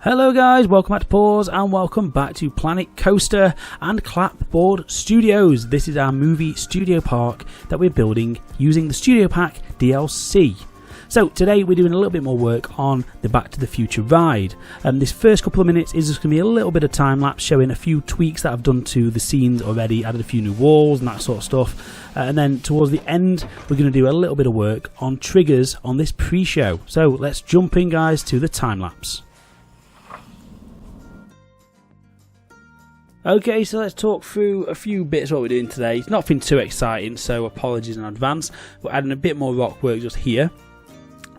Hello guys, welcome back to Pause and welcome back to Planet Coaster and Clapboard Studios. This is our movie studio park that we're building using the Studio Pack DLC. So today we're doing a little bit more work on the Back to the Future ride. This first couple of minutes is just going to be a little bit of time lapse showing a few tweaks that I've done to the scenes already, added a few new walls and that sort of stuff. And then towards the end we're going to do a little bit of work on triggers on this pre-show. So let's jump in guys to the time lapse. Okay, so let's talk through a few bits of what we're doing today. It's nothing too exciting, so apologies in advance. We're adding a bit more rock work just here.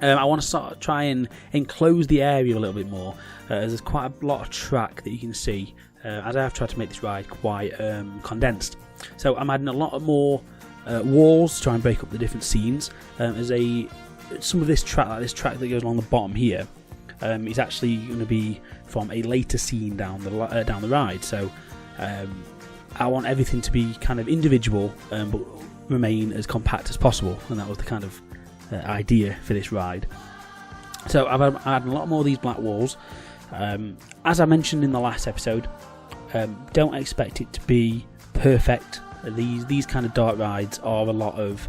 I want to sort of try and enclose the area a little bit more, as there's quite a lot of track that you can see, as I have tried to make this ride quite condensed. So I'm adding a lot more walls to try and break up the different scenes. Some of this track, like this track that goes along the bottom here, is actually going to be from a later scene down the ride. So I want everything to be kind of individual, but remain as compact as possible, and that was the kind of idea for this ride. So I've added a lot more of these black walls. As I mentioned in the last episode, don't expect it to be perfect. These kind of dark rides are a lot of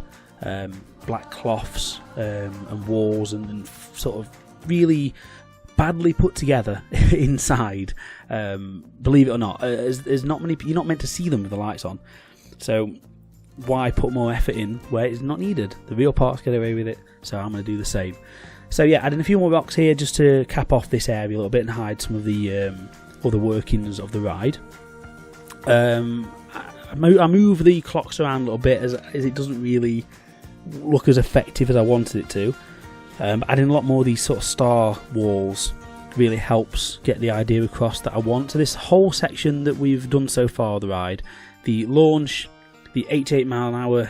black cloths and walls and sort of really badly put together inside. Believe it or not, there's not many. You're not meant to see them with the lights on. So why put more effort in where it's not needed? The real parks get away with it, so I'm going to do the same. So yeah, adding a few more rocks here just to cap off this area a little bit and hide some of the other workings of the ride. I move the clocks around a little bit as it doesn't really look as effective as I wanted it to. Adding a lot more of these sort of star walls really helps get the idea across that I want. So this whole section that we've done so far of the ride, the launch, the 88 mile an hour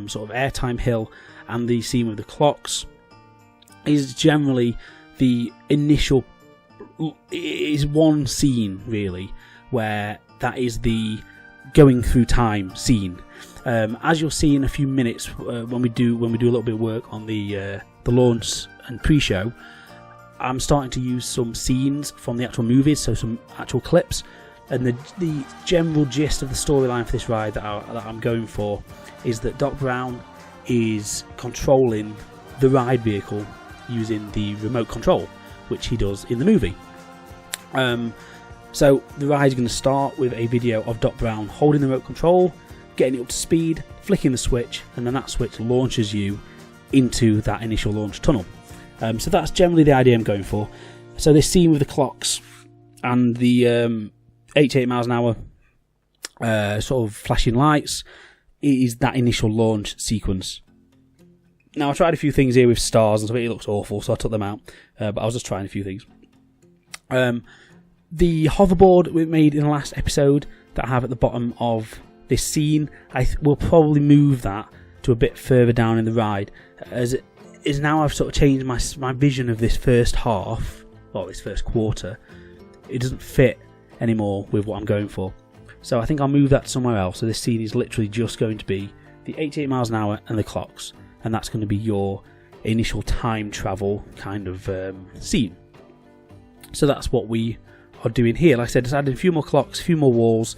sort of airtime hill, and the scene with the clocks, is generally the initial, is one scene really, where that is the going through time scene. As you'll see in a few minutes when we do a little bit of work on the launch and pre-show, I'm starting to use some scenes from the actual movies, so some actual clips, and the general gist of the storyline for this ride that I'm going for is that Doc Brown is controlling the ride vehicle using the remote control, which he does in the movie. So the ride is going to start with a video of Doc Brown holding the remote control, getting it up to speed, flicking the switch, and then that switch launches you into that initial launch tunnel. So that's generally the idea I'm going for. So this scene with the clocks and the 88 miles an hour sort of flashing lights is that initial launch sequence. Now I tried a few things here with stars and stuff. It looks awful, so I took them out, but I was just trying a few things. The hoverboard we made in the last episode that I have at the bottom of this scene, I will probably move that to a bit further down in the ride, as it is now I've sort of changed my vision of this first half, or this first quarter. It doesn't fit anymore with what I'm going for, so I think I'll move that somewhere else. So this scene is literally just going to be the 88 miles an hour and the clocks, and that's going to be your initial time travel kind of scene. So that's what we are doing here. Like I said, just adding a few more clocks, a few more walls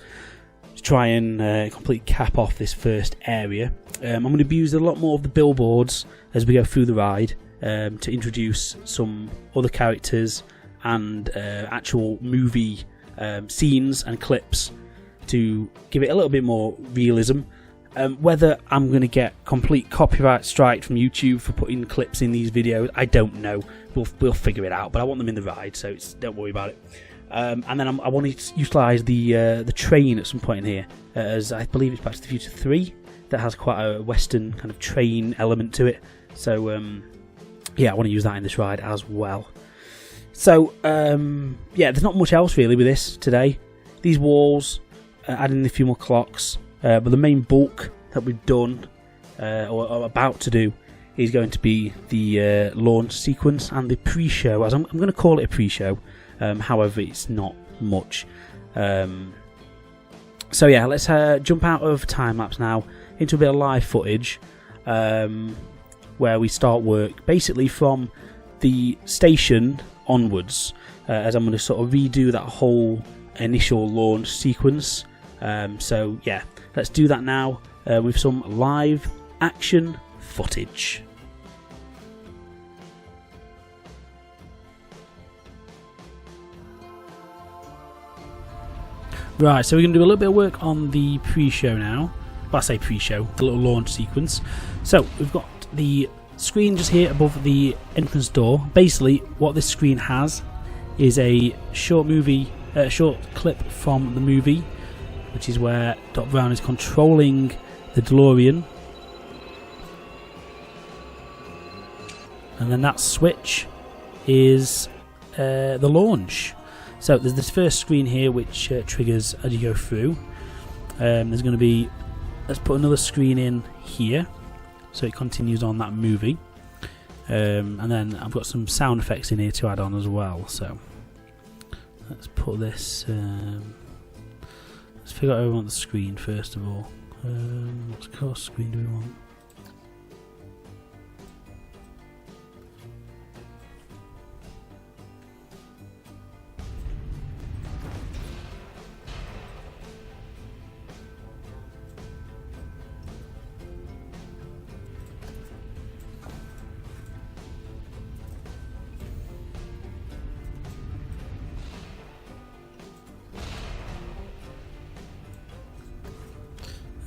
to try and completely cap off this first area. I'm going to be using a lot more of the billboards as we go through the ride to introduce some other characters and actual movie scenes and clips to give it a little bit more realism. Whether I'm going to get complete copyright strike from YouTube for putting clips in these videos, I don't know. We'll figure it out, but I want them in the ride, so don't worry about it. And then I want to utilise the train at some point in here, as I believe it's Back to the Future 3 that has quite a western kind of train element to it. So yeah, I want to use that in this ride as well. So yeah, there's not much else really with this today. These walls, adding a few more clocks, but the main bulk that we've done or about to do is going to be the launch sequence and the pre-show, as I'm going to call it a pre-show. However, it's not much. So yeah, let's jump out of time-lapse now into a bit of live footage, where we start work basically from the station onwards, as I'm going to sort of redo that whole initial launch sequence. So yeah, let's do that now with some live action footage. Right, so we're going to do a little bit of work on the pre-show now. Well, I say pre-show, the little launch sequence. So we've got the screen just here above the entrance door. Basically, what this screen has is a short clip from the movie, which is where Doc Brown is controlling the DeLorean. And then that switch is the launch. So there's this first screen here which triggers as you go through. There's going to be, let's put another screen in here so it continues on that movie. And then I've got some sound effects in here to add on as well. So let's put this, let's figure out how we want the screen first of all. What color screen do we want?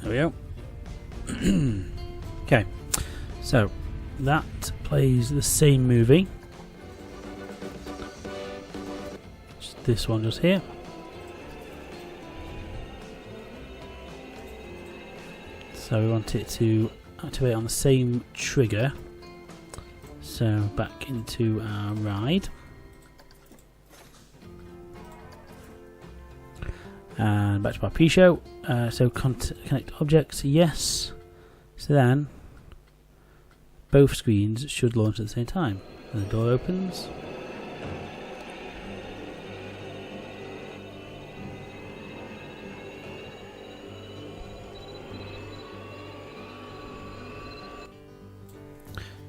There we go. Okay, so that plays the same movie. Just this one just here. So we want it to activate on the same trigger. So back into our ride. And back to our pre-show. So connect objects, yes. So then both screens should launch at the same time. And the door opens.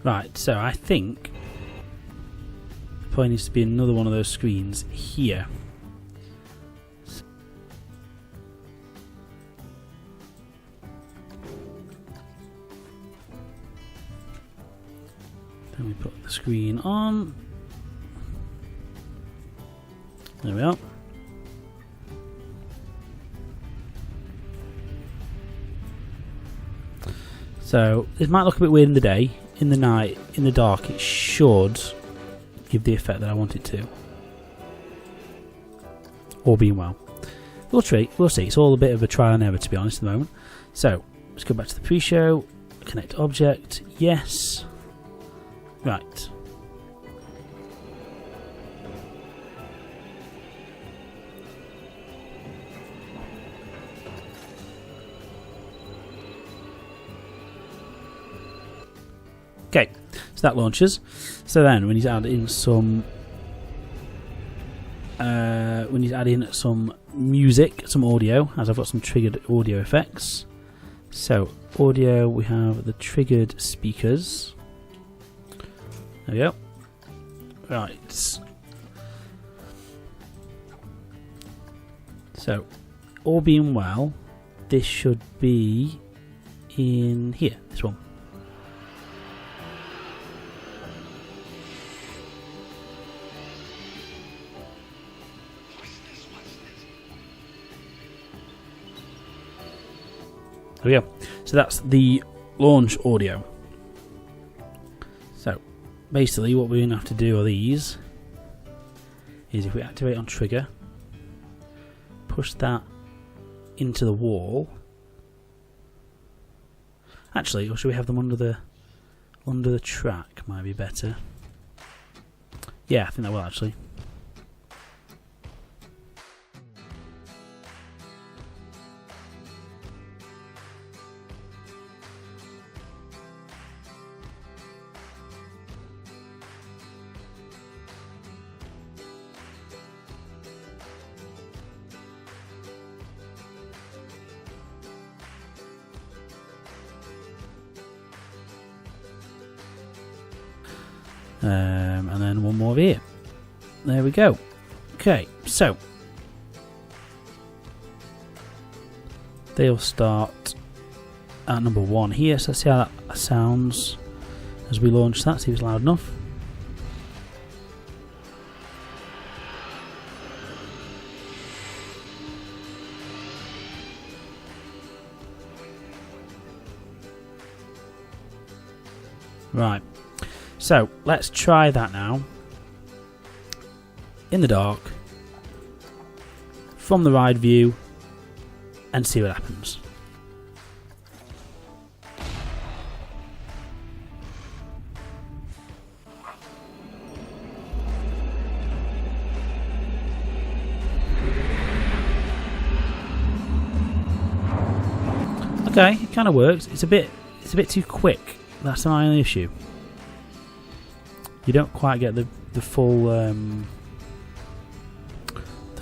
Right, so I think there probably needs to be another one of those screens here. Then we put the screen on. There we are. So this might look a bit weird in the day. In the night, in the dark, it should give the effect that I want it to. All being well. We'll see. It's all a bit of a trial and error, to be honest, at the moment. So let's go back to the pre-show. Connect object. Yes. Right. Okay, so that launches. So then we need to add in some music, some audio, as I've got some triggered audio effects. So audio, we have the triggered speakers. There we go. Right. So all being well, this should be in here, this one. There we go. So that's the launch audio. So basically what we're going to have to do are these. Is if we activate on trigger, push that into the wall. Actually, or should we have them under the track? Might be better. Yeah, I think that will actually. And then one more over here. there we go. Okay, so they'll start at number 1 here. So let's see how that sounds as we launch that. See if it's loud enough. Right, so let's try that now. In the dark, from the ride view, and see what happens. Okay, it kind of works. It's a bit too quick. That's my only issue. You don't quite get the full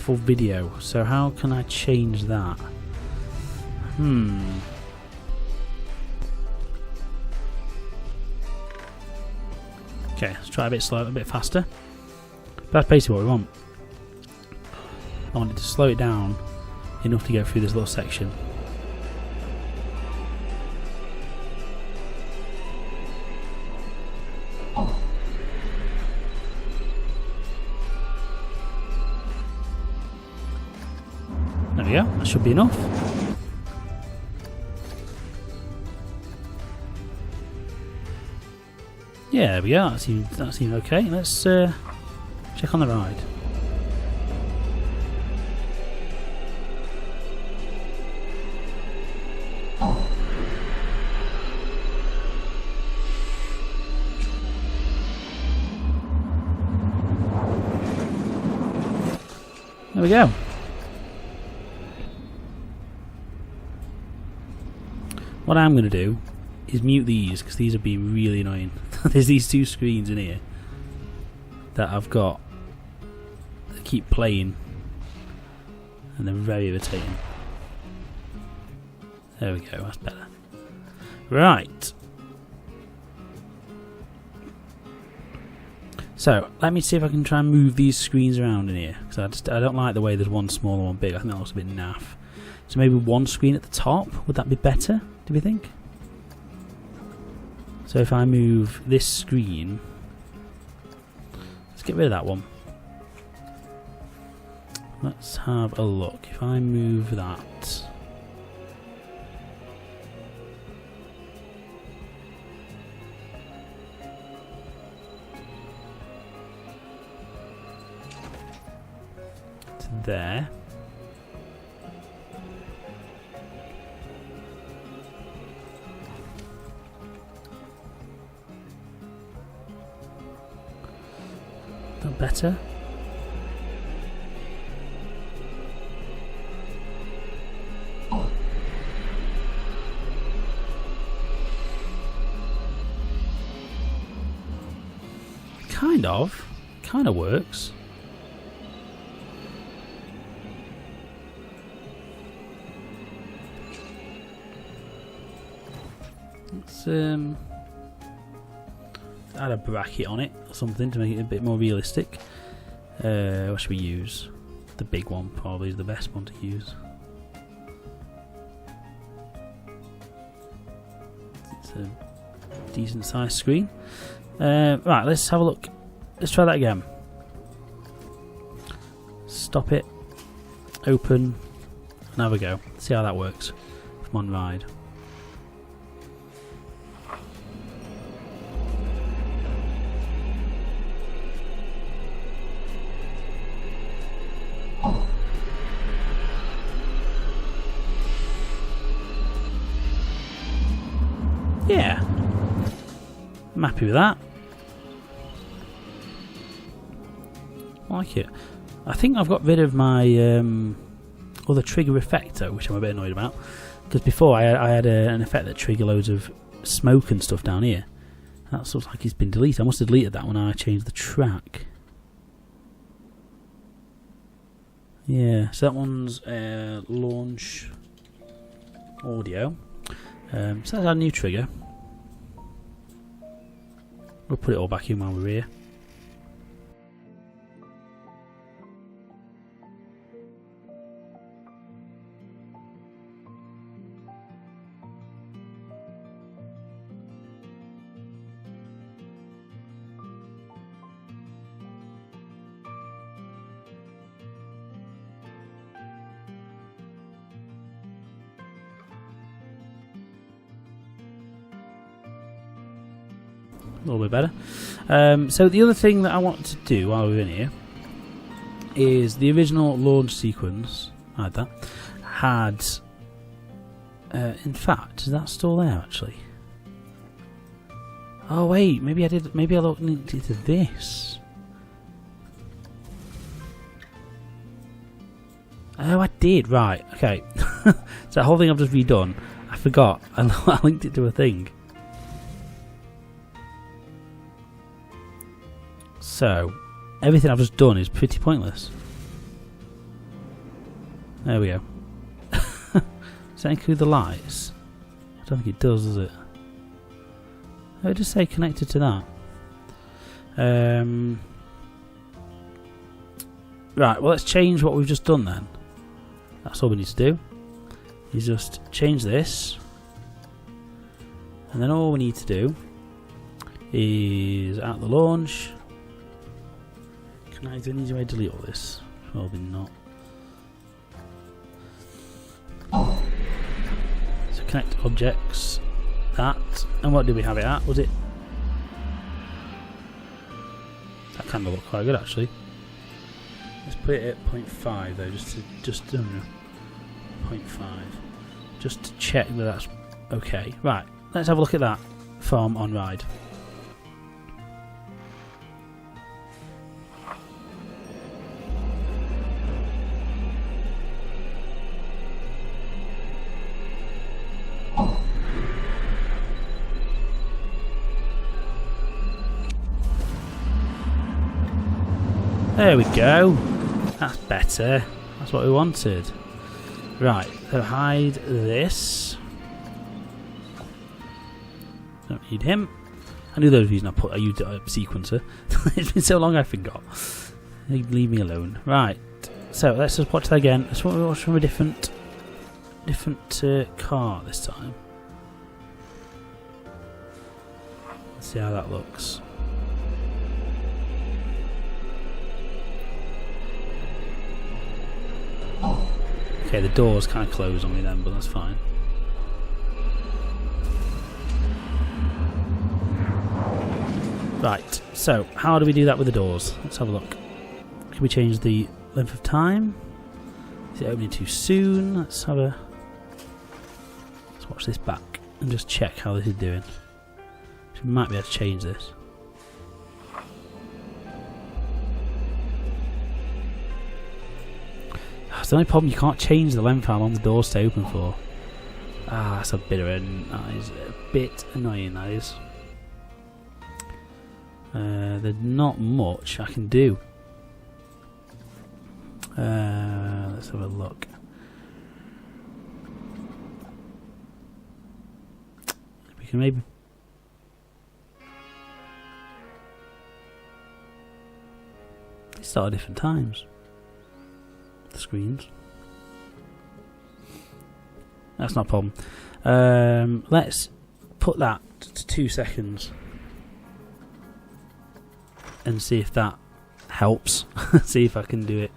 video. So how can I change that? Okay, let's try a bit slow, a bit faster. But that's basically what we want. I want it to slow it down enough to go through this little section. There we go, that should be enough. Yeah, there we go, that seems okay. Let's check on the ride. There we go. What I'm going to do is mute these because these are being really annoying. There's these 2 screens in here that I've got that keep playing and they're very irritating. There we go, that's better. Right. So, let me see if I can try and move these screens around in here because I don't like the way there's one small and one big. I think that looks a bit naff. So maybe one screen at the top, would that be better, do we think? So if I move this screen, let's get rid of that one. Let's have a look. If I move that, to there. That better? Kind of works. Let's add a bracket on it or something to make it a bit more realistic. What should we use? The big one probably is the best one to use. It's a decent sized screen. Right, let's have a look. Let's try that again. Stop it. Open. And have a go. See how that works. Come on, ride. Yeah, I'm happy with that. I like it. I think I've got rid of my other trigger effector, which I'm a bit annoyed about. Because before I had an effect that triggered loads of smoke and stuff down here. That looks like it's been deleted. I must have deleted that when I changed the track. Yeah, so that one's launch audio. So that's our new trigger. We'll put it all back in while we're here. A little bit better. So the other thing that I wanted to do while we're in here is the original launch sequence. I had that. In fact, is that still there actually? Oh wait, maybe I did. Maybe I linked it to this. Oh, I did. Right. Okay. So the whole thing I've just redone. I forgot. I linked it to a thing. So everything I've just done is pretty pointless. There we go. Does that include the lights? I don't think it does it? I would just say connected to that. Right, well let's change what we've just done then. That's all we need to do. Is just change this. And then all we need to do is at the launch. Do I need to delete all this? Probably not. So connect objects. That. And what did we have it at? Was it? That kind of looked quite good actually. Let's put it at 0.5 though, just 0.5, just to check that that's okay. Right, let's have a look at that from on ride. There we go. That's better. That's what we wanted. Right, so hide this. Don't need him. I knew there was a reason I used a sequencer. It's been so long I forgot. Leave me alone. Right, so let's just watch that again. Let's watch from a different car this time. Let's see how that looks. Okay, the doors kind of close on me then, but that's fine. Right, so how do we do that with the doors? Let's have a look. Can we change the length of time? Is it opening too soon? Let's watch this back and just check how this is doing. We might be able to change this. That's the only problem, you can't change the length how long the doors stay open for. Ah, that's a bit annoying, that is. There's not much I can do. Let's have a look. We can maybe... They start at different times. The screens. That's not a problem. Let's put that to 2 seconds and see if that helps. See if I can do it.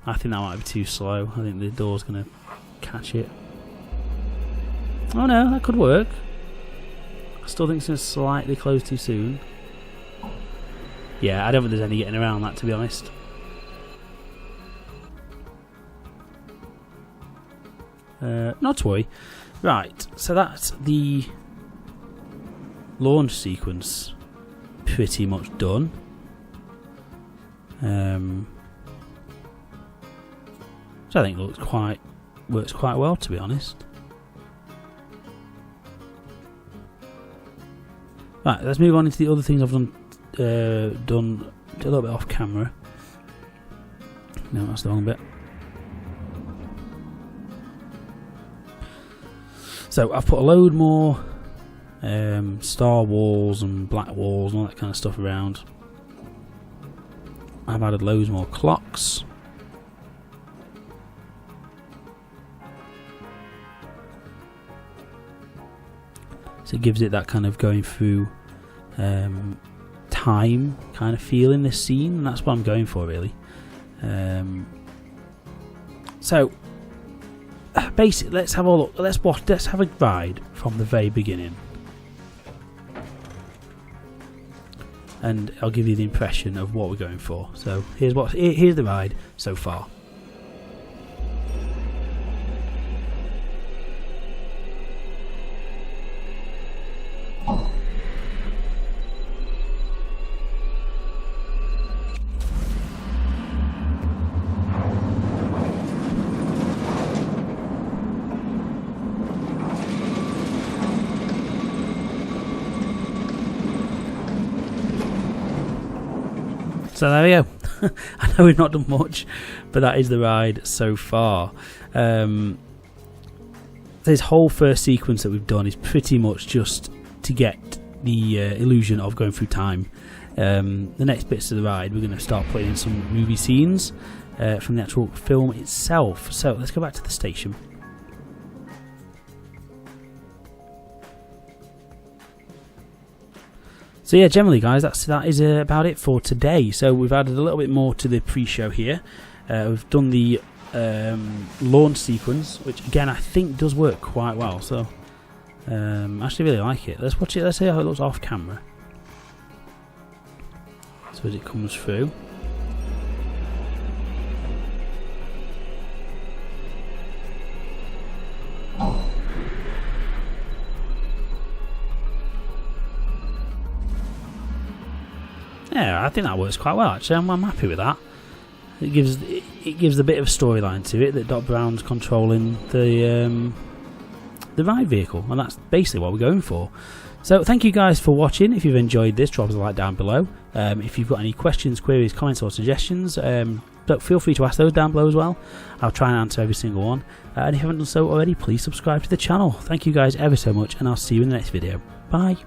I think that might be too slow. I think the door's going to catch it. Oh no, that could work. I still think it's going to slightly close too soon. Yeah, I don't think there's any getting around that, to be honest. Not to worry. Right, so that's the launch sequence pretty much done. So I think it works quite well, to be honest. Right, let's move on into the other things I've done a little bit off camera. No, that's the wrong bit. So I've put a load more star walls and black walls and all that kind of stuff around. I've added loads more clocks. So it gives it that kind of going through time kind of feel in this scene, and that's what I'm going for really. So basically, let's have a look. Let's have a ride from the very beginning. and I'll give you the impression of what we're going for. So here's the ride so far. So there we go. I know we've not done much, but that is the ride so far. This whole first sequence that we've done is pretty much just to get the illusion of going through time. The next bits of the ride, we're going to start putting in some movie scenes from the actual film itself. So let's go back to the station. So yeah, generally guys, that is about it for today. So we've added a little bit more to the pre-show here. We've done the launch sequence, which again I think does work quite well. So I actually really like it. Let's watch it. Let's see how it looks off camera. So as it comes through. Yeah, I think that works quite well actually. I'm happy with that. It gives a bit of a storyline to it that Doc Brown's controlling the ride vehicle, and that's basically what we're going for. So thank you guys for watching. If you've enjoyed this, drop us a like down below. If you've got any questions, queries, comments or suggestions, feel free to ask those down below as well. I'll try and answer every single one. And if you haven't done so already, please subscribe to the channel. Thank you guys ever so much, and I'll see you in the next video. Bye.